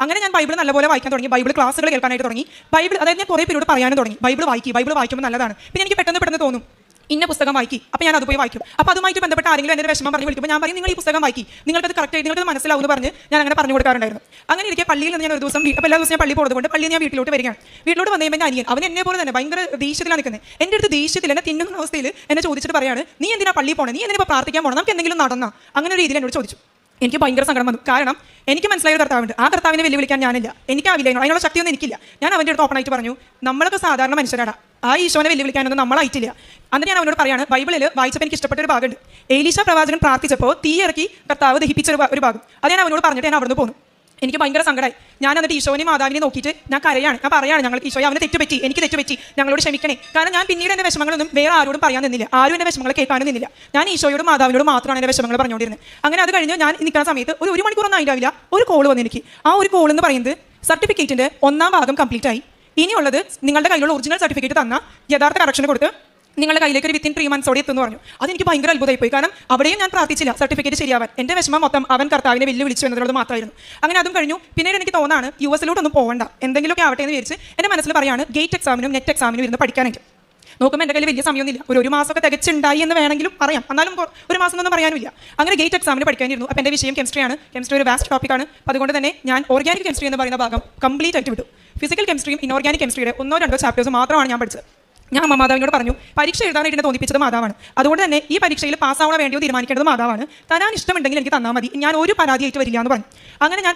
അങ്ങനെ ഞാൻ ബൈബിൾ നല്ലപോലെ വായിക്കാൻ തുടങ്ങി. ബൈബിൾ ക്ലാസ്സുകൾ കേൾക്കാനായിട്ട് തുടങ്ങി. ബൈബിൾ അതായത് ഞാൻ കുറേ പേരോട് പറയാനും തുടങ്ങി. ബൈബിൾ വായിക്കുമ്പോൾ നല്ലതാണ്. പിന്നെ എനിക്ക് പെട്ടെന്ന് തോന്നും ഇന്ന പുസ്തകം വായിക്കി, അപ്പോൾ ഞാൻ അത് പോയി വായിക്കും. അപ്പോൾ അതുമായിട്ട് ബന്ധപ്പെട്ട ആരെങ്കിലും എൻ്റെ വിഷമം പറഞ്ഞ് വിളിക്കുമ്പോൾ ഞാൻ പറയും നിങ്ങൾ ഈ പുസ്തകം വായിക്കി, നിങ്ങൾക്കത് കറക്റ്റ് നിങ്ങൾക്കത് മനസ്സിലാവും എന്ന് പറഞ്ഞ് ഞാൻ അങ്ങനെ പറഞ്ഞു കൊടുക്കാറുണ്ടായിരുന്നു. അങ്ങനെ ഇരിക്കെ പള്ളിയിൽ നിന്ന് ഞാൻ ഒരു ദിവസം അപ്പോൾ എല്ലാ ദിവസം ഞാൻ പള്ളി പോകുന്നതുകൊണ്ട് പള്ളിയിൽ ഞാൻ വീട്ടിലോട്ട് വരികയാണ്. വീട്ടിലോട്ട് വന്നു കഴിയുമ്പോൾ അനിയൻ അവൻ എന്നെ പോലെ തന്നെ ഭയങ്കര ദേഷ്യത്തിലാണ് നിൽക്കുന്നത്. എൻ്റെ അടുത്ത് ദേഷ്യത്തിൽ എന്നെ തിന്നുന്ന അവസ്ഥയിൽ എന്നെ ചോദിച്ചിട്ട് പറയാണ് നീ എന്തിനാ പള്ളിയിൽ പോകണം, നീ എന്തിനാ ഇപ്പോൾ പ്രാർത്ഥിക്കാൻ പോകണം, നമുക്ക് എന്തെങ്കിലും നടന്നാ, അങ്ങനെ ഒരു രീതിയിൽ എന്നോട് ചോദിച്ചു. എനിക്ക് ഭയങ്കര സങ്കടം വന്നു. കാരണം എനിക്ക് മനസ്സിലായ ഒരു കർത്താവുണ്ട്. ആ കർത്താവിനെ വെല്ലുവിളിക്കാൻ ഞാനില്ല, എനിക്കാവില്ല, അതിനുള്ള ശക്തിയൊന്നും എനിക്കില്ല. ഞാൻ അവൻ്റെ അടുത്ത് ഓപ്പണായിട്ട് പറഞ്ഞു നമ്മളൊക്കെ സാധാരണ മനുഷ്യരാണ്, ആ ഈശോനെ വെല്ലുവിളിക്കാനൊന്നും നമ്മളായിട്ടില്ല. അന്നിട്ട് ഞാൻ അവനോട് പറയാണ് ബൈബിളിൽ വായിച്ചപ്പോൾ എനിക്ക് ഇഷ്ടപ്പെട്ട ഒരു ഭാഗമുണ്ട്. എലീശ പ്രവാചകൻ പ്രാർത്ഥിച്ചപ്പോൾ തീ ഇറക്കി കർത്താവ് ദഹിപ്പിച്ച ഒരു ഭാഗം. അത് ഞാൻ അവനോട് പറഞ്ഞിട്ട് ഞാൻ അവിടുന്ന് പോന്നു. എനിക്ക് ഭയങ്കര സങ്കടമായി. ഞാൻ എന്നിട്ട് ഈശോനെയും മാതാവിനെ നോക്കിയിട്ട് ഞാൻ കരയാണ്. ഞാൻ പറയാണ് ഞങ്ങൾക്ക് ഈശോയെ അവന് തെറ്റുപറ്റി, എനിക്ക് തെറ്റുപറ്റി, ഞങ്ങളോട് ക്ഷമിക്കണേ. കാരണം ഞാൻ പിന്നീട് എൻ്റെ വിഷമങ്ങളൊന്നും വേറെ ആരോടും പറയാൻ നിന്നില്ല, ആരും എൻ്റെ വിഷമങ്ങൾ കേൾക്കാനും നിന്നില്ല. ഞാൻ ഈശോയോടും മാതാവിനോടും മാത്രമാണ് എൻ്റെ വിഷമങ്ങൾ പറഞ്ഞുകൊണ്ടിരുന്നത്. അങ്ങനെ അത് കഴിഞ്ഞ് ഞാൻ നിൽക്കുന്ന സമയത്ത് ഒരു മണിക്കൂറൊന്നും ആയിട്ടാവില്ല ഒരു കോൾ വന്നു എനിക്ക്. ആ ഒരു കോൾ എന്ന് പറയുന്നത് സർട്ടിഫിക്കറ്റിൻ്റെ 1ാം ഭാഗം കംപ്ലീറ്റ് ആയി, ഇനിയുള്ളത് നിങ്ങളുടെ കയ്യിലുള്ള ഒറിജിനൽ സർട്ടിഫിക്കറ്റ് തന്ന യഥാർത്ഥ കറക്ഷൻ കൊടുത്ത് നിങ്ങളുടെ കയ്യിലേക്ക് ഒരു വിത്തിൻ 3 മന്ത്സോടെ എത്തുമെന്ന് പറഞ്ഞു. അതെനിക്ക് ഭയങ്കര അത്ഭുതമായി പോയി. കാരണം അവിടെയും ഞാൻ പ്രാർത്ഥിച്ചില്ല സർട്ടിഫിക്കറ്റ് ശരിയാവാൻ. എൻ്റെ വിഷമം മൊത്തം അവൻ കർത്താവിനെ വെല്ലുവിളിച്ചു എന്നതിനോട് മാത്രമായിരുന്നു. അങ്ങനെ അതും കഴിഞ്ഞു. പിന്നീട് എനിക്ക് തോന്നാണ് US-ലോട്ടൊന്നും പോകണ്ട, എന്തെങ്കിലുമൊക്കെ ആവട്ടെ എന്ന് വിചാരിച്ച് എൻ്റെ മനസ്സിൽ പറയാണ് ഗേറ്റ് എക്സാമിനും നെറ്റ് എക്സാമിനും ഇരുന്ന് പഠിക്കാനായിട്ട്. നോക്കുമ്പോൾ എൻ്റെ കയ്യിൽ വലിയ സമയമൊന്നുമില്ല, ഒരു മാസമൊക്കെ തികച്ചുണ്ടായി എന്ന് വേണമെങ്കിലും പറയാം, എന്നാലും ഒരു മാസം ഒന്നും പറയാനുമില്ല. അങ്ങനെ ഗേറ്റ് എക്സാമിന് പഠിക്കാനിരുന്നു. അപ്പോൾ എൻ്റെ വിഷയം കെമിസ്ട്രിയാണ്. കെമിസ്ട്രി ഒരു വാസ്റ്റ് ടോപ്പിക്കാണ്. അതുകൊണ്ട് തന്നെ ഞാൻ ഓർഗാനിക് കെമിസ്ട്രി എന്ന് പറയുന്ന ഭാഗം കംപ്ലീറ്റ് ആയിട്ട് വിട്ടു. ഫിസിക്കൽ കെമിസ്ട്രിയും ഇനോർഗാനിക് കെമിസ്ട്രിയുടെ 1-2 ചാപ്റ്റേഴ്സ് മാത്രമാണ് ഞാൻ പഠിച്ചത്. ഞാൻ മാതാവിനോട് പറഞ്ഞു പരീക്ഷ എഴുതാനായിട്ട് എന്നെ തോന്നിപ്പിച്ചത് മാതാവാണ്, അതുകൊണ്ട് തന്നെ ഈ പരീക്ഷയിൽ പാസ്സാവണോ വേണ്ടിയോ തീരുമാനിക്കേണ്ടത് മാതാവാണ്, തരാൻ ഇഷ്ടമുണ്ടെങ്കിൽ എനിക്ക് തന്നാൽ മതി, ഞാൻ ഒരു പരാതിയായിട്ട് വരില്ല എന്ന് പറഞ്ഞു. അങ്ങനെ ഞാൻ